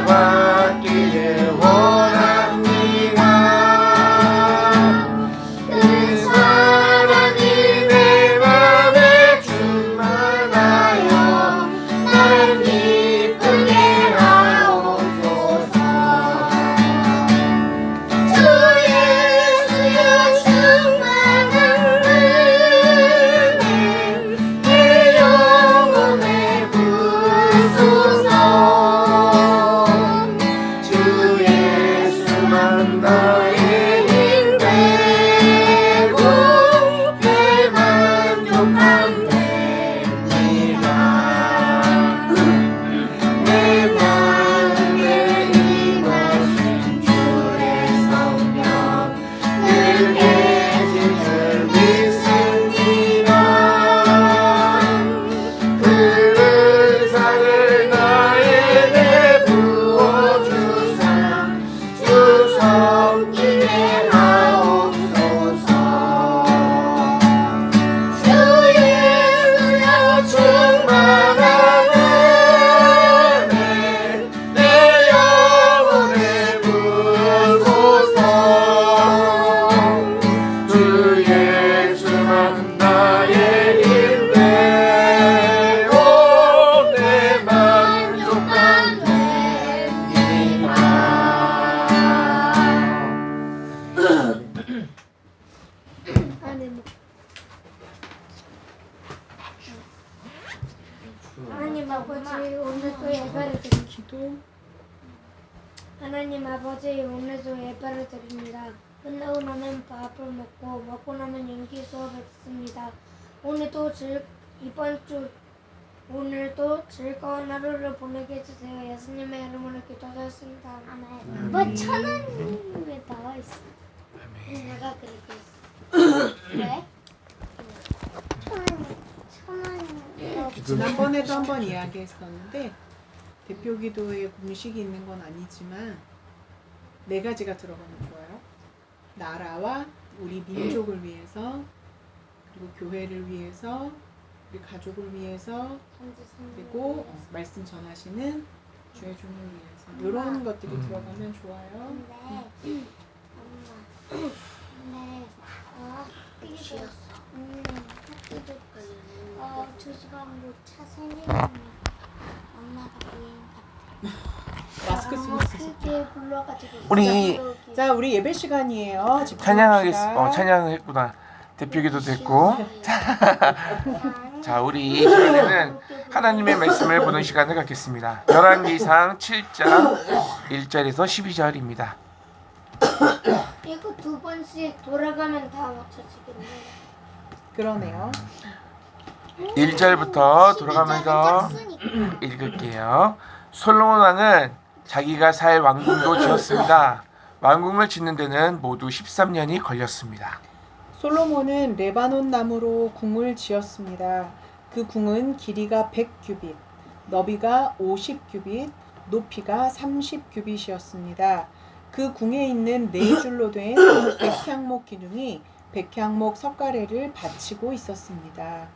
받기를 원합니다. 그 사랑이 내 맘에 충만하여 날 기쁘게 하옵소서. 주 예수여 충만한 은혜 내 영혼에 부으소서. 주 예수만 나의 힘 되고 내 만족함 됩니다. 내 마음에 임하신 주의 성령 늘 계신 줄 믿습니다. 그 은사를 나에게 부어주사 주 섬기게 하옵소서. 주 예수여 충만한 은혜 내 영혼에 부으소서. 주 예수만 나의 힘 되고 내 만족함 됩니다. 하나님 아버지 오늘도 예배를 드립니다. 하나님 아버지 오늘도 예배를 드립니다. 끝나고 나면 밥을 먹고 나면 연기 수업을 듣습니다. 오늘도 즐거운 하루를 보내게 해주세요. 예수님의 이름으로 기도하였습니다. 아멘. 뭐 천원이 왜 나와 있어? 내가 그리고 있어. 왜? 천원이. 지난번에도 한번 이야기했었는데 대표 기도에 공식이 있는 건 아니지만 네 가지가 들어가면 좋아요. 나라와 우리 민족을 위해서, 그리고 교회를 위해서, 우리 가족을 위해서, 그리고 말씀 전하시는 주의 종을 위해서 이런 것들이 들어가면 좋아요. 엄마 2시간 차 생기면 엄마가 비행 마스크 쓰고 있어서. 크게 불러가지고 자, 우리 예배 시간이에요. 찬양을 했구나. 대표기도 됐고. 자, 우리 이 시간에는 하나님의 말씀을 보는 시간을 갖겠습니다. 열왕기상 7장 1절에서 12절입니다. 이거 두 번씩 돌아가면 다 맞춰지겠네. 그러네요. 1절부터 돌아가면서 읽을게요. 솔로몬 왕은 자기가 살 왕궁도 지었습니다. 왕궁을 짓는 데는 모두 13년이 걸렸습니다. 솔로몬은 레바논 나무로 궁을 지었습니다. 그 궁은 길이가 100규빗, 너비가 50규빗, 높이가 30규빗이었습니다. 그 궁에 있는 네 줄로 된 백향목 기둥이 백향목 석가래를 받치고 있었습니다.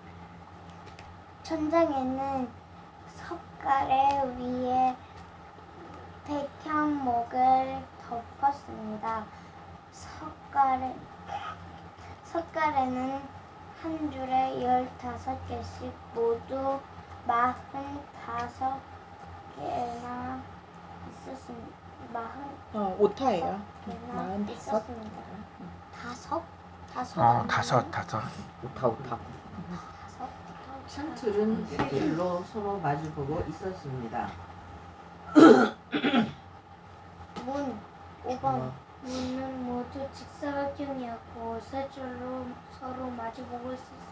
천장에는 석가래 위에 백향목을 덮었습니다. 석가래는 한 줄에 15개씩 모두 45개나 있었습니다. 오타예요. 45. 있었습니다. 다섯? 오타. 창틀은 세 줄로 서로 마주보고 있었습니다. 문 5번 문은 모두 직사각형이었고 세 줄로 서로 마주보고 있었습니다.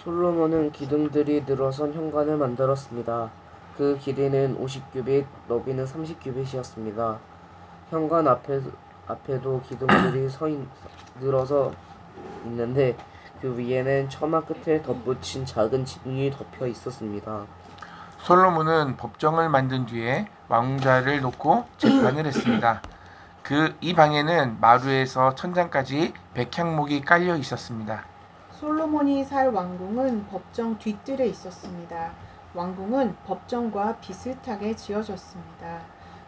솔로몬은 기둥들이 늘어선 현관을 만들었습니다. 그 길이는 50규빗, 너비는 30규빗이었습니다. 현관 앞에도 기둥들이 늘어서 있는데 그 위에는 처마 끝에 덧붙인 작은 지붕이 덮여 있었습니다. 솔로몬은 법정을 만든 뒤에 왕자를 놓고 재판을 했습니다. 이 방에는 마루에서 천장까지 백향목이 깔려 있었습니다. 솔로몬이 살 왕궁은 법정 뒷뜰에 있었습니다. 왕궁은 법정과 비슷하게 지어졌습니다.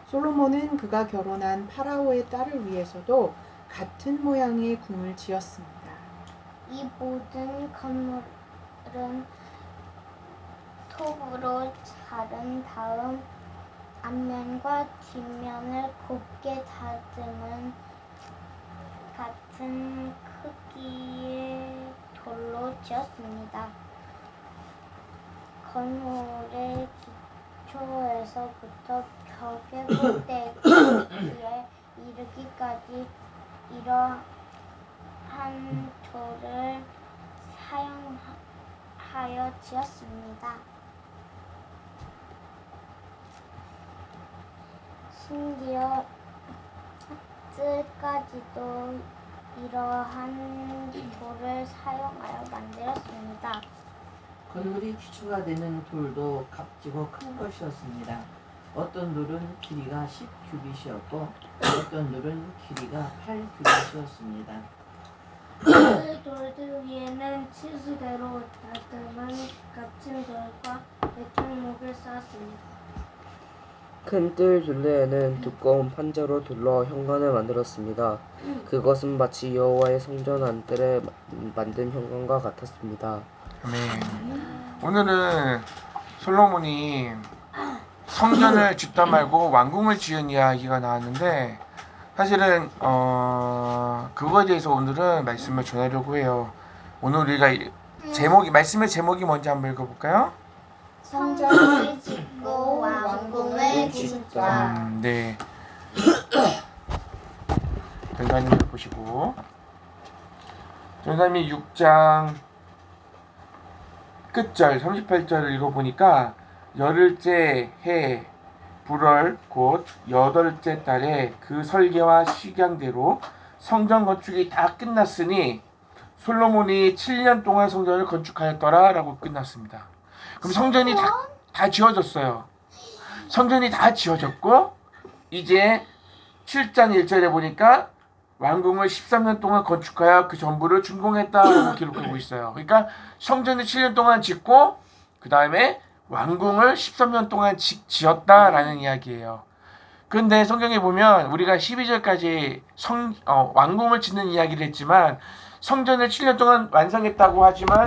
솔로몬은 그가 결혼한 파라오의 딸을 위해서도 같은 모양의 궁을 지었습니다. 이 모든 건물은 톱으로 자른 다음 앞면과 뒷면을 곱게 다듬은 같은 크기의 돌로 지었습니다. 건물의 기초에서부터 벽의 꼭대기에 이르기까지 이러한 돌을 사용하여 지었습니다. 심지어 뜰까지도 이러한 돌을 사용하여 만들었습니다. 건물이 기초가 되는 돌도 값지고 큰 것이었습니다. 어떤 돌은 길이가 10규빗이었고 어떤 돌은 길이가 8규빗이었습니다. 그 돌들 위에는 치수대로 다듬은 값진 돌과 백향목을 쌓았습니다. 큰 뜰 둘레에는 두꺼운 판자로 둘러 현관을 만들었습니다. 그것은 마치 여호와의 성전 안뜰에 만든 현관과 같았습니다. 아멘. 오늘은 솔로몬이 성전을 짓다 말고 왕궁을 지은 이야기가 나왔는데 사실은 그거에 대해서 오늘은 말씀을 전하려고 해요. 오늘 우리가 말씀의 제목이 뭔지 한번 읽어볼까요? 성전을 짓고 왕궁을 짓자. 네. 전사님 보시고 전사님이 6장 끝절 38절을 읽어보니까 열흘째 해 불월 곧 여덟째 달에 그 설계와 식양대로 성전 건축이 다 끝났으니 솔로몬이 7년 동안 성전을 건축하였더라 라고 끝났습니다. 그럼 성전이 다 지어졌어요. 성전이 다 지어졌고 이제 7장 1절에 보니까 왕궁을 13년 동안 건축하여 그 전부를 준공했다라고 기록하고 있어요. 그러니까 성전을 7년 동안 짓고 그 다음에 왕궁을 13년 동안 지었다라는 이야기예요. 그런데 성경에 보면 우리가 12절까지 왕궁을 짓는 이야기를 했지만 성전을 7년 동안 완성했다고 하지만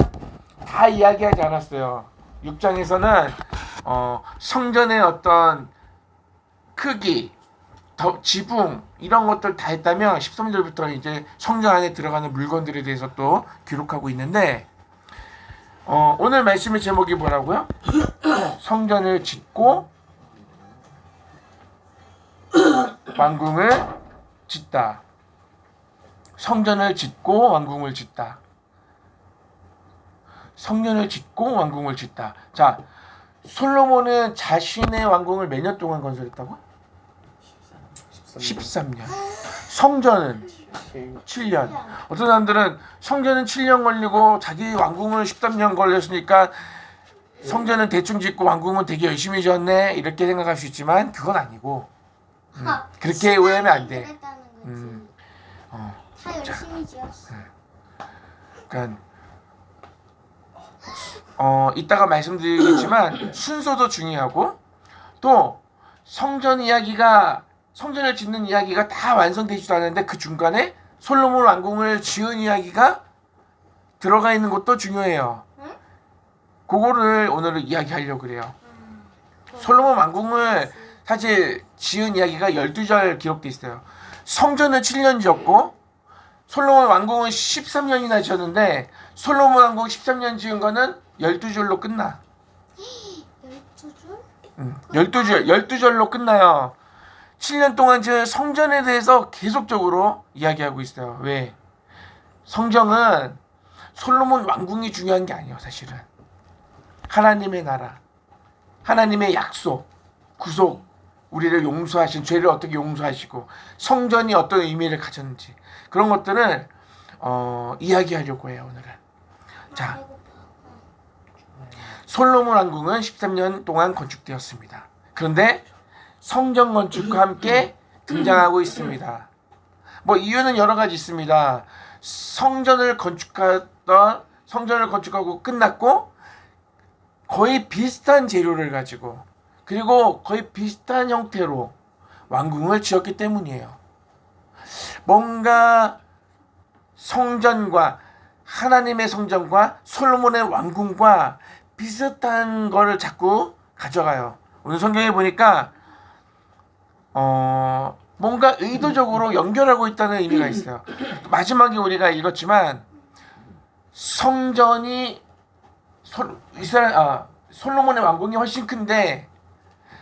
다 이야기하지 않았어요. 6장에서는 성전의 어떤 크기, 지붕 이런 것들 다 했다면 13절부터는 이제 성전 안에 들어가는 물건들에 대해서 또 기록하고 있는데 오늘 말씀의 제목이 뭐라고요? 성전을 짓고 왕궁을 짓다. 성전을 짓고 왕궁을 짓다. 성전을 짓고 왕궁을 짓다. 자, 솔로몬은 자신의 왕궁을 몇 년 동안 건설했다고? 13년. 성전은 7년. 어떤 사람들은 성전은 7년 걸리고 자기 왕궁은 13년 걸렸으니까 성전은 대충 짓고 왕궁은 되게 열심히 지었네 이렇게 생각할 수 있지만 그건 아니고 그렇게 오해하면 안 돼. 그랬다는 거지. 다 열심히 지었어. 그러니까 이따가 말씀드리겠지만 순서도 중요하고 또 성전을 짓는 이야기가 다 완성되지도 않았는데 그 중간에 솔로몬 왕궁을 지은 이야기가 들어가 있는 것도 중요해요. 그거를 오늘 이야기하려고 그래요. 솔로몬 왕궁을 사실 지은 이야기가 12절 기록돼 있어요. 성전은 7년 지었고 솔로몬 왕궁은 13년이나 지었는데 솔로몬 왕궁 13년 지은 거는 12절로 끝나. 12줄? 12절로 끝나요. 7년 동안 지은 성전에 대해서 계속적으로 이야기하고 있어요. 왜? 성전은 솔로몬 왕궁이 중요한 게 아니에요, 사실은. 하나님의 나라, 하나님의 약속, 구속, 우리를 용서하신 죄를 어떻게 용서하시고 성전이 어떤 의미를 가졌는지 그런 것들을 이야기하려고 해요, 오늘은. 자, 솔로몬 왕궁은 13년 동안 건축되었습니다. 그런데 성전 건축과 함께 등장하고 있습니다. 뭐 이유는 여러 가지 있습니다. 성전을 건축하고 끝났고 거의 비슷한 재료를 가지고 그리고 거의 비슷한 형태로 왕궁을 지었기 때문이에요. 뭔가 성전과 하나님의 성전과 솔로몬의 왕궁과 비슷한 거를 자꾸 가져가요. 오늘 성경에 보니까 뭔가 의도적으로 연결하고 있다는 의미가 있어요. 마지막에 우리가 읽었지만 성전이 솔로몬의 왕궁이 훨씬 큰데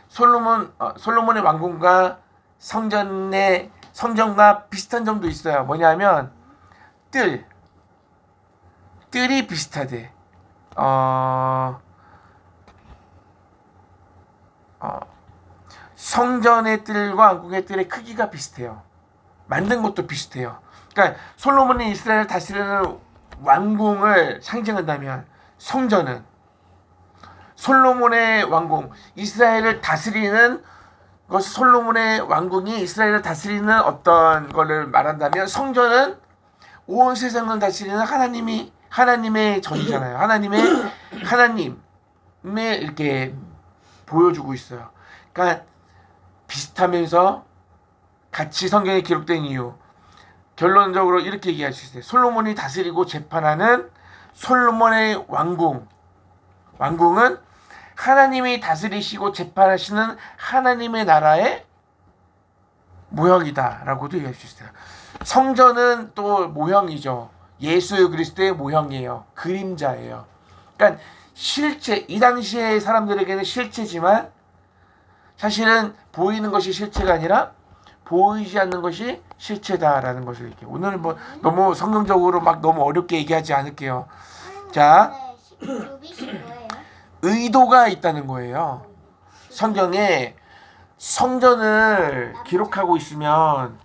솔로몬의 왕궁과 성전과 비슷한 점도 있어요. 뭐냐면 뜰이 비슷하대. 성전의 뜰과 왕궁의 뜰의 크기가 비슷해요. 만든 것도 비슷해요. 그러니까 솔로몬이 이스라엘을 다스리는 왕궁을 상징한다면 성전은 솔로몬의 왕궁, 이스라엘을 다스리는 것이 솔로몬의 왕궁이 이스라엘을 다스리는 어떤 거를 말한다면 성전은 온 세상을 다스리는 하나님의 전이잖아요. 하나님의 이렇게 보여주고 있어요. 그러니까 비슷하면서 같이 성경에 기록된 이유, 결론적으로 이렇게 얘기할 수 있어요. 솔로몬이 다스리고 재판하는 솔로몬의 왕궁은 하나님이 다스리시고 재판하시는 하나님의 나라의 모형이다라고도 얘기할 수 있어요. 성전은 또 모형이죠. 예수 그리스도의 모형이에요. 그림자예요. 그러니까 실체, 이 당시의 사람들에게는 실체지만 사실은 보이는 것이 실체가 아니라 보이지 않는 것이 실체다라는 것을 이렇게. 오늘 뭐 너무 성경적으로 막 너무 어렵게 얘기하지 않을게요. 자, 의도가 있다는 거예요. 성경에 성전을 기록하고 있으면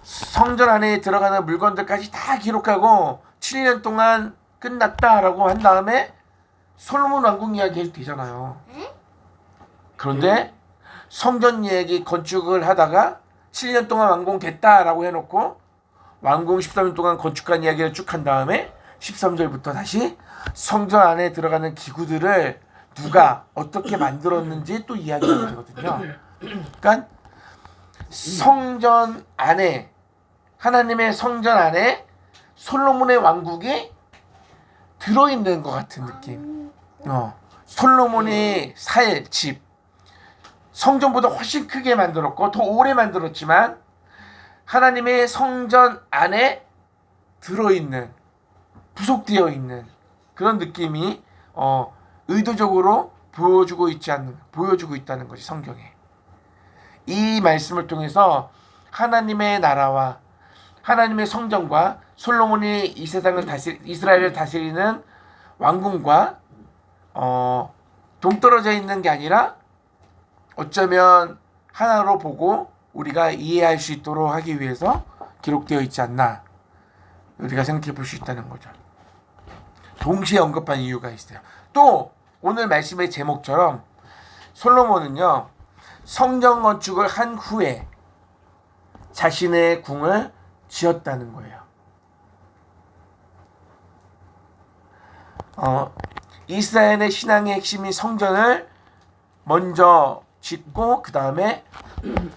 성전 안에 들어가는 물건들까지 다 기록하고 7년 동안 끝났다라고 한 다음에 솔로몬 왕궁 이야기 되잖아요. 그런데 성전 이야기 건축을 하다가 7년 동안 완공됐다라고 해놓고 왕궁 13년 동안 건축한 이야기를 쭉 한 다음에 13절부터 다시 성전 안에 들어가는 기구들을 누가 어떻게 만들었는지 또 이야기가 되거든요. 그러니까 성전 안에, 하나님의 성전 안에 솔로몬의 왕국이 들어있는 것 같은 느낌. 솔로몬이 살 집, 성전보다 훨씬 크게 만들었고 더 오래 만들었지만 하나님의 성전 안에 들어있는, 부속되어 있는 그런 느낌이 의도적으로 보여주고 있다는 것이 성경에. 이 말씀을 통해서 하나님의 나라와 하나님의 성전과 솔로몬이 이 세상을 이스라엘을 다스리는 왕궁과 동떨어져 있는 게 아니라 어쩌면 하나로 보고 우리가 이해할 수 있도록 하기 위해서 기록되어 있지 않나, 우리가 생각해 볼 수 있다는 거죠. 동시에 언급한 이유가 있어요. 또 오늘 말씀의 제목처럼 솔로몬은요, 성전 건축을 한 후에 자신의 궁을 지었다는 거예요. 이스라엘의 신앙의 핵심인 성전을 먼저 짓고 그 다음에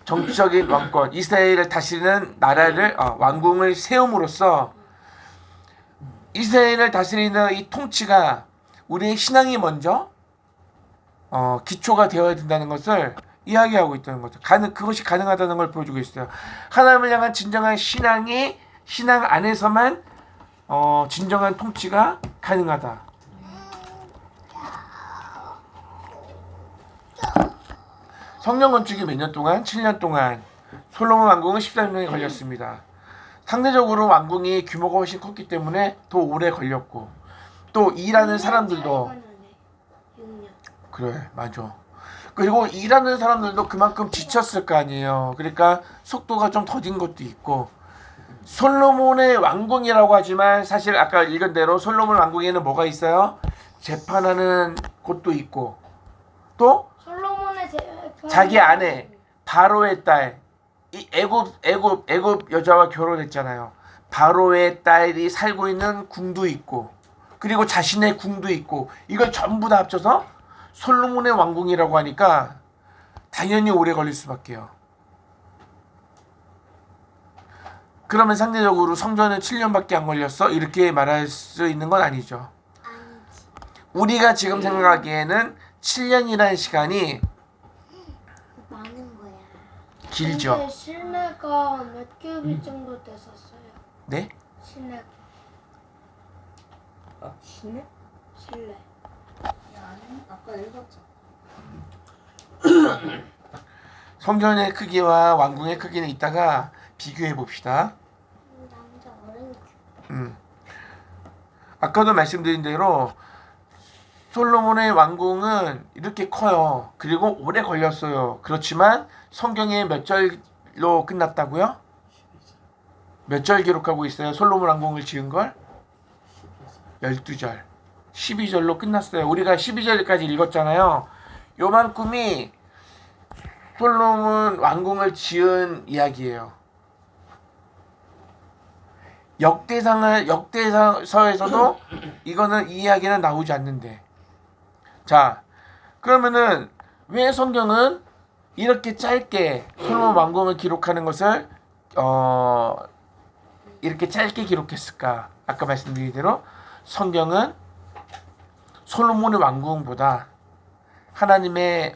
정치적인 왕권, 이스라엘을 다스리는 나라를 왕궁을 세움으로써 이스라엘을 다스리는 이 통치가 우리의 신앙이 먼저 기초가 되어야 된다는 것을 이야기하고 있다는 거죠. 그것이 가능하다는 걸 보여주고 있어요. 하나님을 향한 진정한 신앙 안에서만 진정한 통치가 가능하다. 성전 건축이 몇 년 동안? 7년 동안. 솔로몬 왕궁은 13년이 걸렸습니다. 상대적으로 왕궁이 규모가 훨씬 컸기 때문에 더 오래 걸렸고, 또 일하는 사람들도 그래, 맞아. 그리고 일하는 사람들도 그만큼 지쳤을 거 아니에요. 그러니까 속도가 좀 더딘 것도 있고, 솔로몬의 왕궁이라고 하지만 사실 아까 읽은 대로 솔로몬 왕궁에는 뭐가 있어요? 재판하는 곳도 있고, 또 자기 아내 바로의 딸, 이 애굽 여자와 결혼했잖아요. 바로의 딸이 살고 있는 궁도 있고, 그리고 자신의 궁도 있고 이걸 전부 다 합쳐서 솔로몬의 왕궁이라고 하니까 당연히 오래 걸릴 수밖에요. 그러면 상대적으로 성전은 7년밖에 안 걸렸어? 이렇게 말할 수 있는 건 아니죠. 아니지. 우리가 지금 생각하기에는 7년이라는 시간이 많은 거야. 길죠. 근데 실내가 몇 큐빅 정도 됐었어요? 네? 실내. 시내? 실내. 아까 읽었죠. 성전의 크기와 왕궁의 크기는 이따가 비교해 봅시다. 남자 어른. 아까도 말씀드린 대로 솔로몬의 왕궁은 이렇게 커요. 그리고 오래 걸렸어요. 그렇지만 성경에 몇 절로 끝났다고요? 몇 절 기록하고 있어요? 솔로몬 왕궁을 지은 걸? 12절. 12절로 끝났어요. 우리가 12절까지 읽었잖아요. 요만큼이 솔로몬 왕궁을 지은 이야기예요. 역대서에서도 이거는 이 이야기는 나오지 않는데. 자, 그러면은 왜 성경은 이렇게 짧게 솔로몬 왕궁을 기록하는 것을 이렇게 짧게 기록했을까? 아까 말씀드린 대로 성경은 솔로몬의 왕궁보다 하나님의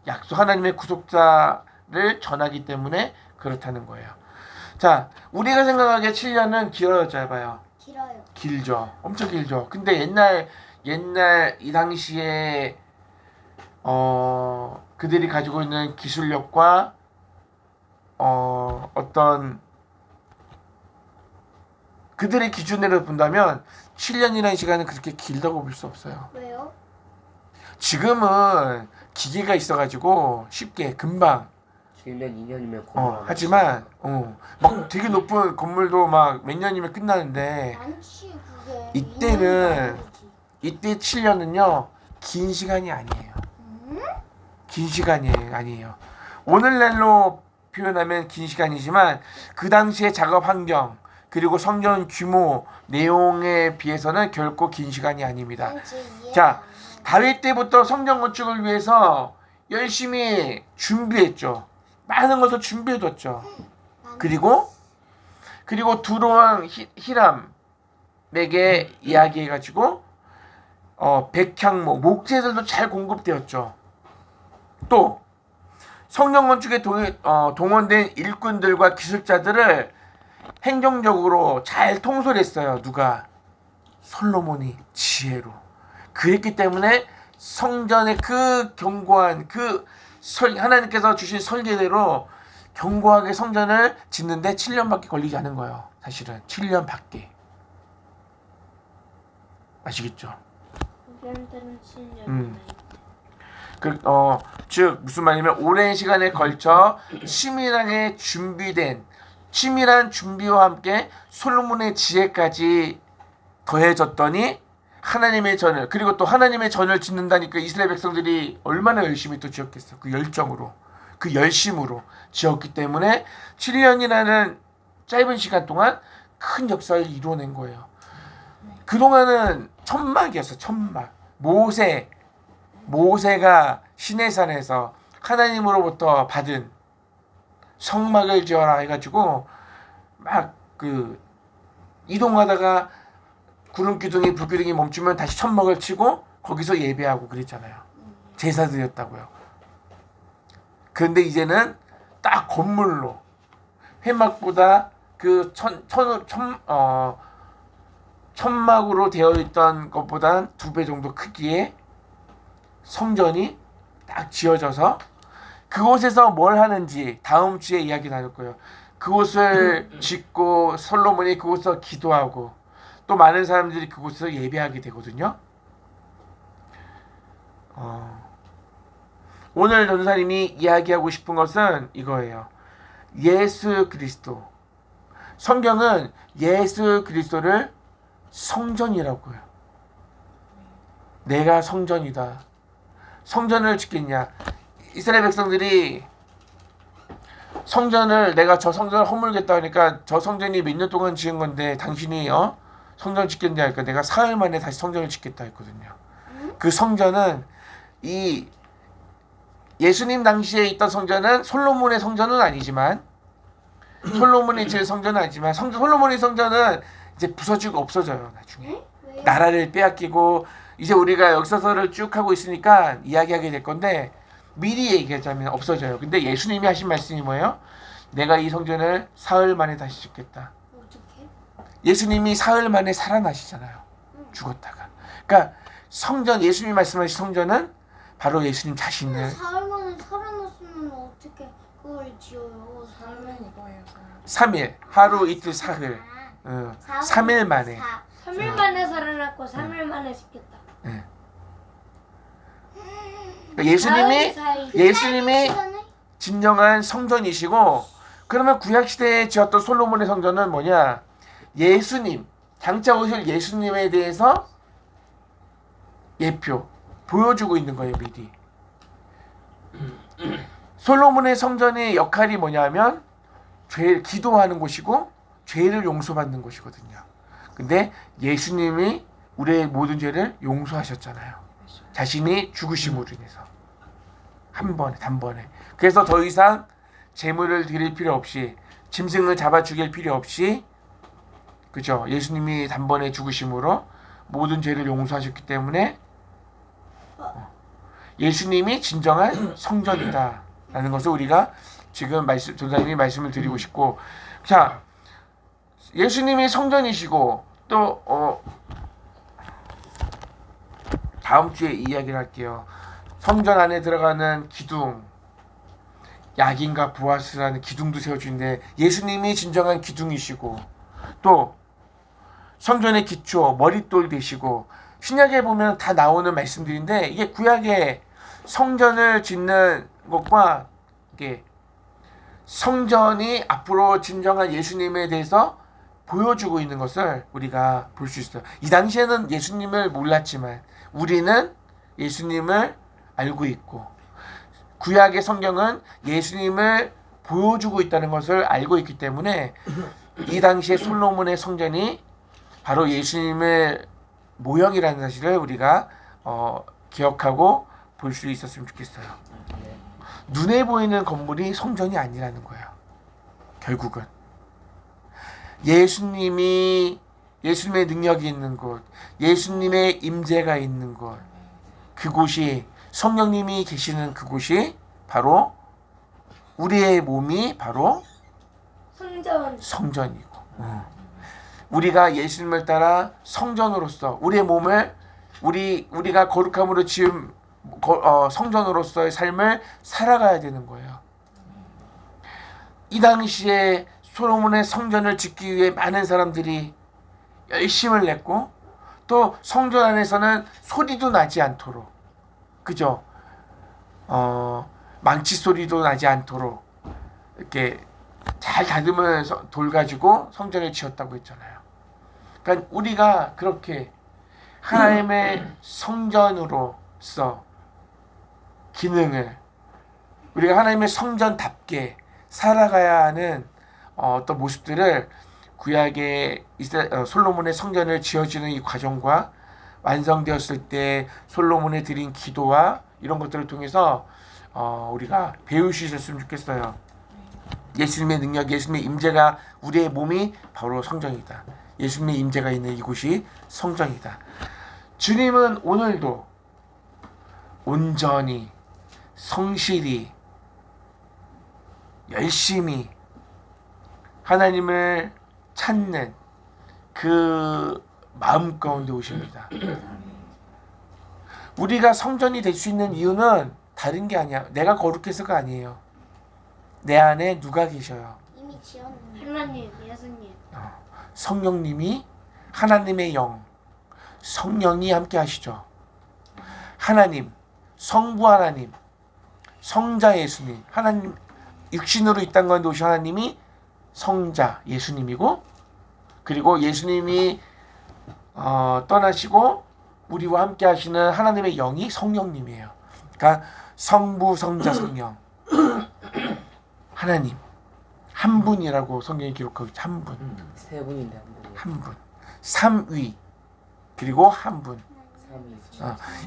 약속, 하나님의 구속자를 전하기 때문에 그렇다는 거예요. 자, 우리가 생각하기에 7년은 길어요, 짧아요? 길어요. 길죠. 엄청 길죠. 근데 옛날 이 당시에 그들이 가지고 있는 기술력과 어떤 그들의 기준으로 본다면 7년이라는 시간은 그렇게 길다고 볼 수 없어요. 왜요? 지금은 기계가 있어가지고 쉽게 금방 1년 2년이면 건물 하지만 막 되게 높은 건물도 막 몇 년이면 끝나는데 많지 그게. 이때는 이때 7년은요 긴 시간이 아니에요. 긴 시간이 아니에요. 오늘날로 표현하면 긴 시간이지만 그 당시의 작업 환경 그리고 성전 규모 내용에 비해서는 결코 긴 시간이 아닙니다. 자, 다윗 때부터 성전 건축을 위해서 열심히 준비했죠. 많은 것을 준비해뒀죠. 그리고 두로왕 히람에게 이야기해가지고 백향목 목재들도 잘 공급되었죠. 또 성전 건축에 동원된 일꾼들과 기술자들을 행정적으로 잘 통솔했어요. 누가? 솔로몬이 지혜로. 그랬기 때문에 성전의 그 견고한 하나님께서 주신 설계대로 견고하게 성전을 짓는데 7년밖에 걸리지 않은 거예요. 사실은 7년밖에. 아시겠죠? 우리한테는 7년. 즉 무슨 말이냐면 오랜 시간에 걸쳐 치밀하게 준비된 치밀한 준비와 함께 솔로몬의 지혜까지 더해졌더니 하나님의 전을 그리고 또 하나님의 전을 짓는다니까 이스라엘 백성들이 얼마나 열심히 또 지었겠어. 그 열정으로 그 열심으로 지었기 때문에 7년이라는 짧은 시간 동안 큰 역사를 이루어낸 거예요. 그동안은 천막이었어. 천막. 모세가 시내산에서 하나님으로부터 받은 성막을 지어라 해가지고 막 이동하다가 구름 기둥이 불 기둥이 멈추면 다시 천막을 치고 거기서 예배하고 그랬잖아요. 제사 드렸다고요. 그런데 이제는 딱 건물로 회막보다 그 천막으로 되어 있던 것보다 2배 정도 크기의 성전이 딱 지어져서 그곳에서 뭘 하는지 다음 주에 이야기 나눌 거예요. 그곳을 짓고 솔로몬이 그곳에서 기도하고 또 많은 사람들이 그곳에서 예배하게 되거든요. 오늘 전사님이 이야기하고 싶은 것은 이거예요. 예수 그리스도. 성경은 예수 그리스도를 성전이라고 해요. 내가 성전이다. 성전을 짓겠냐. 이스라엘 백성들이 내가 저 성전을 허물겠다 하니까 저 성전이 몇 년 동안 지은 건데 당신이 성전을 짓겠냐 하니까 내가 사흘 만에 다시 성전을 짓겠다 했거든요. 그 성전은 이 예수님 당시에 있던 성전은 솔로몬의 성전은 아니지만 솔로몬이 지은 성전은 아니지만 솔로몬의 성전은 이제 부서지고 없어져요. 나중에 왜요? 나라를 빼앗기고 이제 우리가 역사서를 쭉 하고 있으니까 이야기하게 될 건데 미리 얘기하자면 없어져요. 근데 예수님이 하신 말씀이 뭐예요? 내가 이 성전을 사흘 만에 다시 짓겠다. 어떻게? 예수님이 사흘 만에 살아나시잖아요. 죽었다가. 그러니까 성전, 예수님이 말씀하신 성전은 바로 예수님 자신을 사흘 만에 살아났으면 어떻게 그걸 지어요? 사흘은 이거예요. 3일, 하루 이틀 사흘, 3일 만에 3일 만에 살아났고 3일 만에 죽겠다. 그러니까 예수님이 진정한 성전이시고 그러면 구약시대에 지었던 솔로몬의 성전은 뭐냐? 예수님, 장차 오실 예수님에 대해서 예표, 보여주고 있는 거예요. 미리. 솔로몬의 성전의 역할이 뭐냐면 기도하는 곳이고 죄를 용서받는 곳이거든요. 근데 예수님이 우리의 모든 죄를 용서하셨잖아요. 자신이 죽으심으로 인해서 한 번에 단번에. 그래서 더 이상 제물을 드릴 필요 없이 짐승을 잡아 죽일 필요 없이 그죠? 예수님이 단번에 죽으심으로 모든 죄를 용서하셨기 때문에 예수님이 진정한 성전이다라는 것을 우리가 지금 전사님이 말씀을 드리고 싶고, 자, 예수님이 성전이시고 또 다음 주에 이야기를 할게요. 성전 안에 들어가는 기둥, 야긴과 보아스라는 기둥도 세워주는데 예수님이 진정한 기둥이시고 또 성전의 기초, 머릿돌 되시고 신약에 보면 다 나오는 말씀들인데 이게 구약의 성전을 짓는 것과 이게 성전이 앞으로 진정한 예수님에 대해서 보여주고 있는 것을 우리가 볼 수 있어요. 이 당시에는 예수님을 몰랐지만 우리는 예수님을 알고 있고 구약의 성경은 예수님을 보여주고 있다는 것을 알고 있기 때문에 이 당시에 솔로몬의 성전이 바로 예수님의 모형이라는 사실을 우리가 기억하고 볼 수 있었으면 좋겠어요. 눈에 보이는 건물이 성전이 아니라는 거예요. 결국은 예수님의 능력이 있는 곳, 예수님의 임재가 있는 곳, 그곳이 성령님이 계시는 그곳이 바로 우리의 몸이 바로 성전이고 우리가 예수님을 따라 성전으로서 우리의 몸을 우리가 거룩함으로 지은 성전으로서의 삶을 살아가야 되는 거예요. 이 당시에 솔로몬의 성전을 짓기 위해 많은 사람들이 열심을 냈고 또 성전 안에서는 소리도 나지 않도록 그죠? 망치 소리도 나지 않도록 이렇게 잘 다듬은 돌 가지고 성전을 지었다고 했잖아요. 그러니까 우리가 그렇게 하나님의 성전으로서 기능을 우리가 하나님의 성전답게 살아가야 하는 어떤 모습들을 구약의 솔로몬의 성전을 지어지는 이 과정과 완성되었을 때 솔로몬이 드린 기도와 이런 것들을 통해서 우리가 배울 수 있었으면 좋겠어요. 예수님의 능력, 예수님의 임재가 우리의 몸이 바로 성전이다. 예수님의 임재가 있는 이곳이 성전이다. 주님은 오늘도 온전히 성실히 열심히 하나님을 찾는 그 마음 가운데 오십니다. 우리가 성전이 될 수 있는 이유는 다른 게 아니야. 내가 거룩해서가 아니에요. 내 안에 누가 계셔요? 이미 지었는데. 하나님, 예수님. 성령님이 하나님의 영, 성령이 함께 하시죠. 하나님, 성부 하나님, 성자 예수님, 하나님 육신으로 이 땅 가운데 오신 하나님이 성자 예수님이고 그리고 예수님이 떠나시고 우리와 함께 하시는 하나님의 영이 성령님이에요. 그러니까 성부, 성자, 성령 하나님 한 분이라고 성경이 기록하고 있죠. 한 분. 세 분인데 한 분이. 한 분. 삼위 그리고 한 분.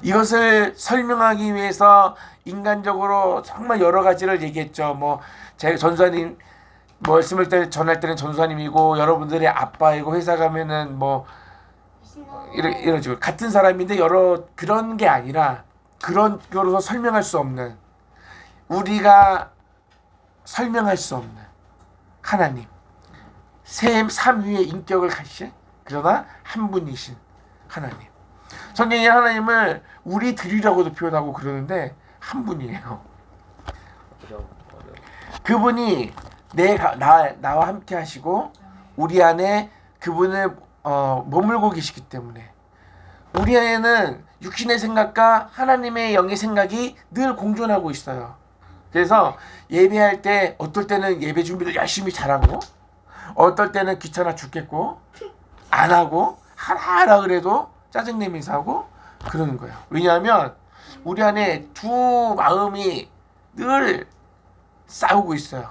이것을 설명하기 위해서 인간적으로 정말 여러 가지를 얘기했죠. 뭐 제가 전수사님 말씀을 전할 때는 전수사님이고 여러분들의 아빠이고 회사 가면은 뭐 이러죠. 같은 사람인데 여러 그런 게 아니라 그런 거로서 설명할 수 없는 우리가 설명할 수 없는 하나님 삼위의 인격을 가지신 그러나 한 분이신 하나님. 성경에 하나님을 우리들이라고도 표현하고 그러는데 한 분이에요. 그분이 나와 함께 하시고 우리 안에 그분을 머물고 계시기 때문에 우리 안에는 육신의 생각과 하나님의 영의 생각이 늘 공존하고 있어요. 그래서 예배할 때 어떨 때는 예배 준비를 열심히 잘하고 어떨 때는 귀찮아 죽겠고 안 하고 하라 그래도 짜증내면서 하고 그러는 거예요. 왜냐하면 우리 안에 두 마음이 늘 싸우고 있어요.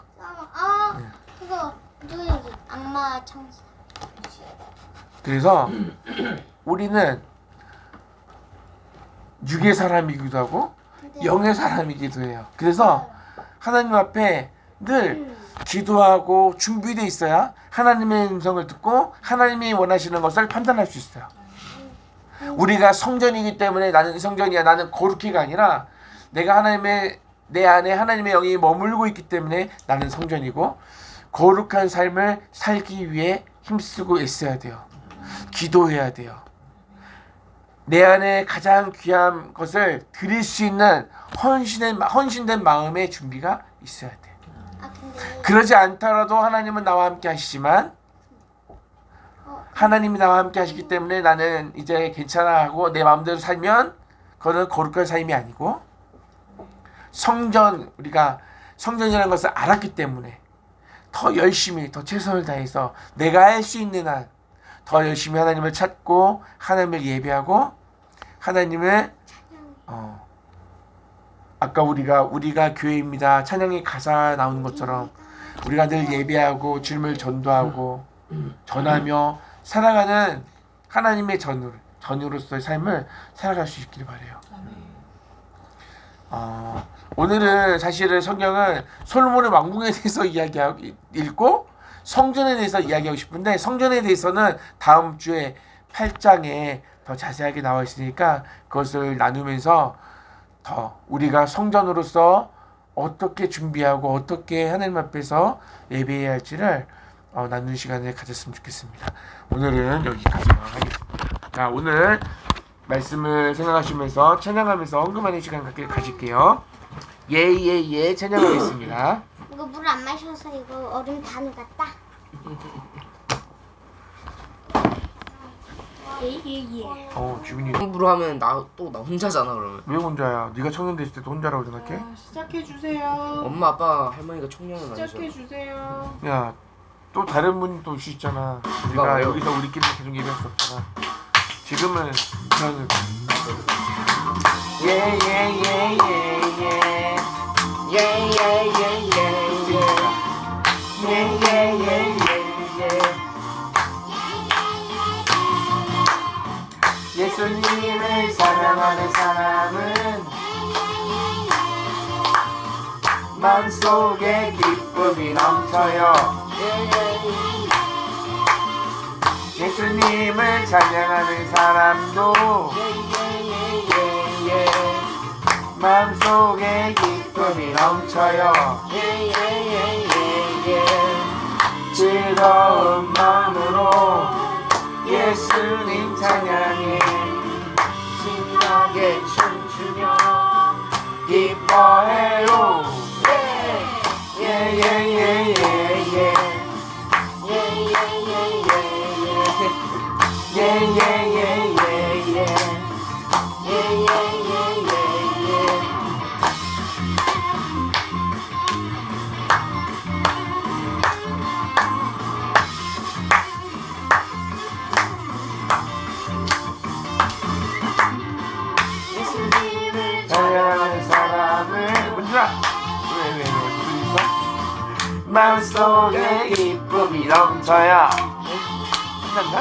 그거 누구지? 악마 창사. 그래서 우리는 육의 사람이기도 하고 영의 사람이기도 해요. 그래서 하나님 앞에 늘 기도하고 준비되어 있어야 하나님의 음성을 듣고 하나님이 원하시는 것을 판단할 수 있어요. 우리가 성전이기 때문에 나는 성전이야, 나는 거룩히가 아니라 내가 내 안에 하나님의 영이 머물고 있기 때문에 나는 성전이고 거룩한 삶을 살기 위해 힘쓰고 애써야 돼요. 기도해야 돼요. 내 안에 가장 귀한 것을 드릴 수 있는 헌신된 마음의 준비가 있어야 돼. 그러지 않더라도 하나님은 나와 함께 하시지만 하나님이 나와 함께 하시기 때문에 나는 이제 괜찮아 하고 내 마음대로 살면 그거는 거룩한 삶이 아니고 우리가 성전이라는 것을 알았기 때문에 더 열심히 더 최선을 다해서 내가 할 수 있는 한 더 열심히 하나님을 찾고 하나님을 예배하고 하나님을 아까 우리가 교회입니다. 찬양의 가사 나오는 것처럼 우리가 늘 예배하고 주님을 전도하고 전하며 살아가는 하나님의 전우로서의 삶을 살아갈 수 있기를 바라요. 오늘은 사실은 성경은 솔로몬의 왕궁에 대해서 읽고 성전에 대해서 이야기하고 싶은데 성전에 대해서는 다음 주에 8장에 더 자세하게 나와 있으니까 그것을 나누면서 더 우리가 성전으로서 어떻게 준비하고 어떻게 하나님 앞에서 예배해야 할지를 나누는 시간을 가졌으면 좋겠습니다. 오늘은 여기까지만 하겠습니다. 자, 오늘 말씀을 생각하시면서 찬양하면서 헌금하는 시간 가질게요. 예예예 찬양하겠습니다. 이거 물 안 마셔서 이거 얼음 다 녹았다. 예예예. 주민이 함부로 하면 나 혼자잖아 그러면. 왜 혼자야? 네가 청년 됐을 때도 혼자라고 생각해? 시작해 주세요. 엄마 아빠 할머니가 청년은 시작해 아니잖아. 주세요. 야, 또 다른 분이 또 올 수 있잖아. 우리가 여기서 우리끼리 계속 얘기할 수 없잖아. 지금은 그런 예수님을 사랑하는 사람은 마음속에 기쁨이 넘쳐요. 예수님을 찬양하는 사람도 마음속에 기쁨이 넘쳐요. 즐거운 마음으로 예수님 찬양해 신나게 춤추며 기뻐해요. 예예예예예 예예예예예 예수님을 찬양하는 사람을 문주아 왜 무슨 있어? 마음속에 기쁨이 넘쳐요. 신난다?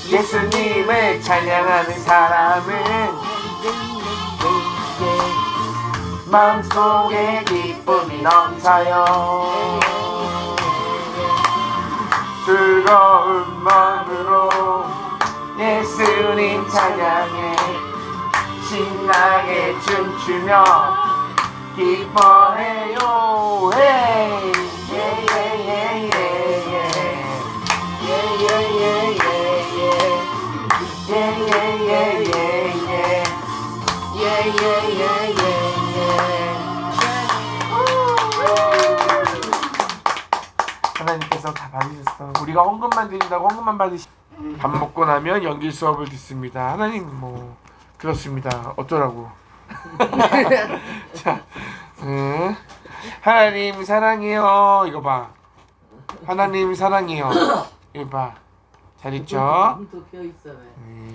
예수님을 찬양하는 사람은 마음속에 기쁨이 넘쳐요. 즐거운 마음으로 예수님 찬양해 신나게 춤추며 기뻐해요. 헤이 하나님께서 다 받으셨어. 우리가 헌금만 드린다고 헌금만 받으시. 밥 먹고 나면 연기 수업을 듣습니다. 하나님 뭐 그렇습니다. 어쩌라고. 자, 하나님 사랑해요. 이거 봐. 하나님 사랑해요. 이거 봐. 잘했죠? 또 껴있어.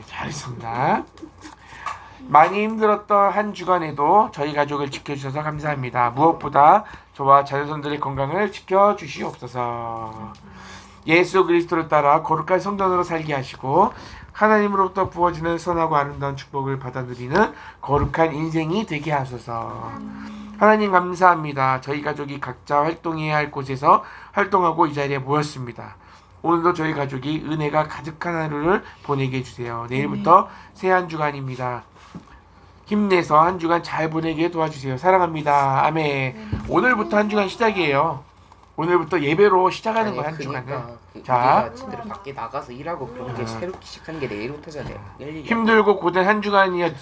잘했습니다. 많이 힘들었던 한 주간에도 저희 가족을 지켜주셔서 감사합니다. 무엇보다 저와 자녀손들의 건강을 지켜주시옵소서. 예수 그리스도를 따라 거룩한 성전으로 살게 하시고 하나님으로부터 부어지는 선하고 아름다운 축복을 받아 누리는 거룩한 인생이 되게 하소서. 하나님 감사합니다. 저희 가족이 각자 활동해야 할 곳에서 활동하고 이 자리에 모였습니다. 오늘도 저희 가족이 은혜가 가득한 하루를 보내게 해주세요. 내일부터 새 한 주간입니다. 힘내서 한 주간 잘 보내게 도와주세요. 사랑합니다. 아멘. 오늘부터 한 주간 시작이에요. 오늘부터 예배로 시작하는 거야, 한 주간은. 자, 우리가 진짜로 밖에 나가서 일하고 그런 게 새롭게 시작하는 게 내일부터잖아요. 힘들고 고된 한 주간이었지만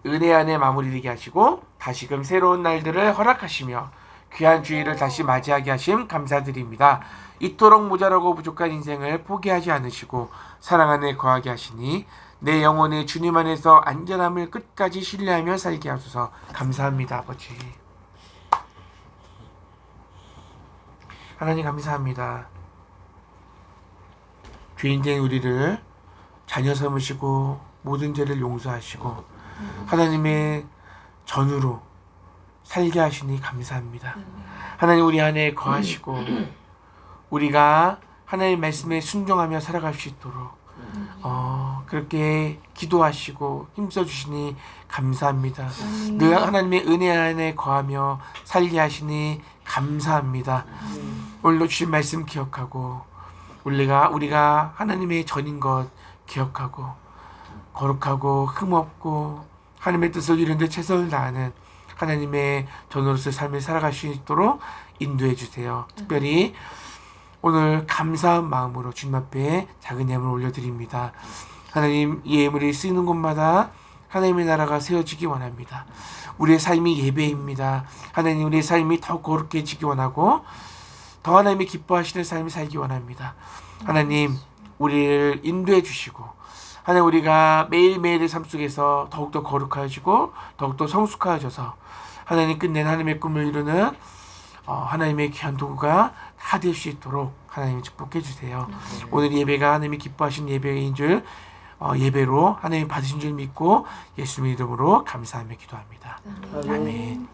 은혜 안에 마무리되게 하시고 다시금 새로운 날들을 허락하시며 귀한 주일을 다시 맞이하게 하심 감사드립니다. 이토록 모자라고 부족한 인생을 포기하지 않으시고 사랑 안에 거하게 하시니 내 영혼의 주님 안에서 안전함을 끝까지 신뢰하며 살게 하소서. 감사합니다, 아버지. 하나님 감사합니다. 죄인된 우리를 자녀 삼으시고 모든 죄를 용서하시고 하나님의 전으로 살게 하시니 감사합니다. 하나님 우리 안에 거하시고 우리가 하나님의 말씀에 순종하며 살아갈 수 있도록 그렇게 기도하시고 힘써주시니 감사합니다. 늘 하나님의 은혜 안에 거하며 살게 하시니 감사합니다. 오늘도 주신 말씀 기억하고 우리가 하나님의 전인 것 기억하고 거룩하고 흠없고 하나님의 뜻을 이루는 데 최선을 다하는 하나님의 전으로서의 삶을 살아갈 수 있도록 인도해 주세요. 특별히 오늘 감사한 마음으로 주님 앞에 작은 예물을 올려드립니다. 하나님, 이 예물이 쓰이는 곳마다 하나님의 나라가 세워지기 원합니다. 우리의 삶이 예배입니다. 하나님, 우리의 삶이 더 거룩해지기 원하고 더 하나님이 기뻐하시는 삶을 살기 원합니다. 하나님, 우리를 인도해 주시고 하나님, 우리가 매일매일의 삶 속에서 더욱더 거룩해지고 더욱더 성숙해져서 하나님 끝낸 하나님의 꿈을 이루는 하나님의 귀한 도구가 다 될 수 있도록 하나님 축복해 주세요. 오늘 예배가 하나님이 기뻐하시는 예배인 줄 예배로 하나님 받으신 줄 믿고 예수님 이름으로 감사하며 기도합니다. 아멘.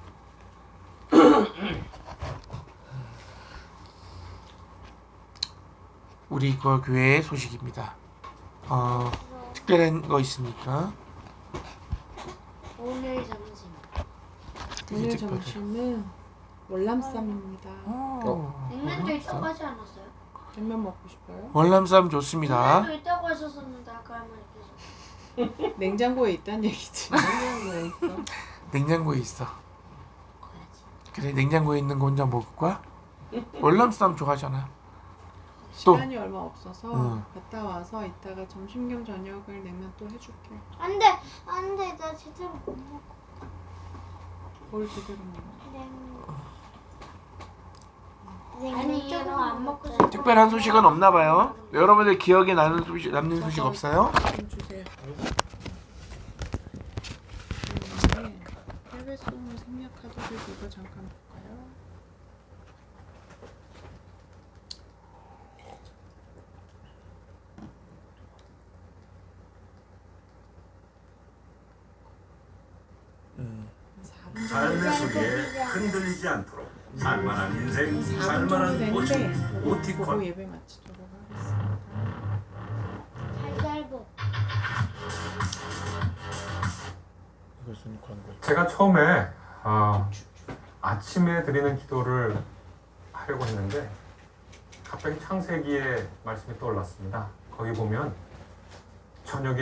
우리 그 교회 소식입니다. 특별한 거 있습니까? 오늘 점심. 오늘 점심은 월남쌈입니다. 냉면도 있다고 하지 않았어요? 냉면 먹고 싶어요? 월남쌈 좋습니다. 냉면도 있다고 하셨었는데 아까 할머니 계속. 냉장고에 있다는 얘기지. 냉장고에 있어. 그래, 냉장고에 있는 거 혼자 먹을 거야? 월남쌈 좋아하잖아. 시간이 얼마 없어서 응. 갔다 와서 이따가 점심 겸 저녁을 냉면 또 해줄게. 안돼, 나 제대로 못 먹어. 뭘 제대로 먹어? 아니, 조금 안 먹고 싶어. 특별한 소식은 없나 봐요. 여러분들 기억에 남는 소식 없어요? 좀 주세요. 해외 소문 생략 카드를 이거 잠깐 볼까요? 삶의 속에 흔들리지 않도록 살만한 인생, 살만한 모습, 보고 오티콘. 예배 마치도록 하겠습니다. 이것은 광고예요. 제가 처음에 아침에 드리는 기도를 하려고 했는데 갑자기 창세기의 말씀이 떠올랐습니다. 거기 보면 저녁에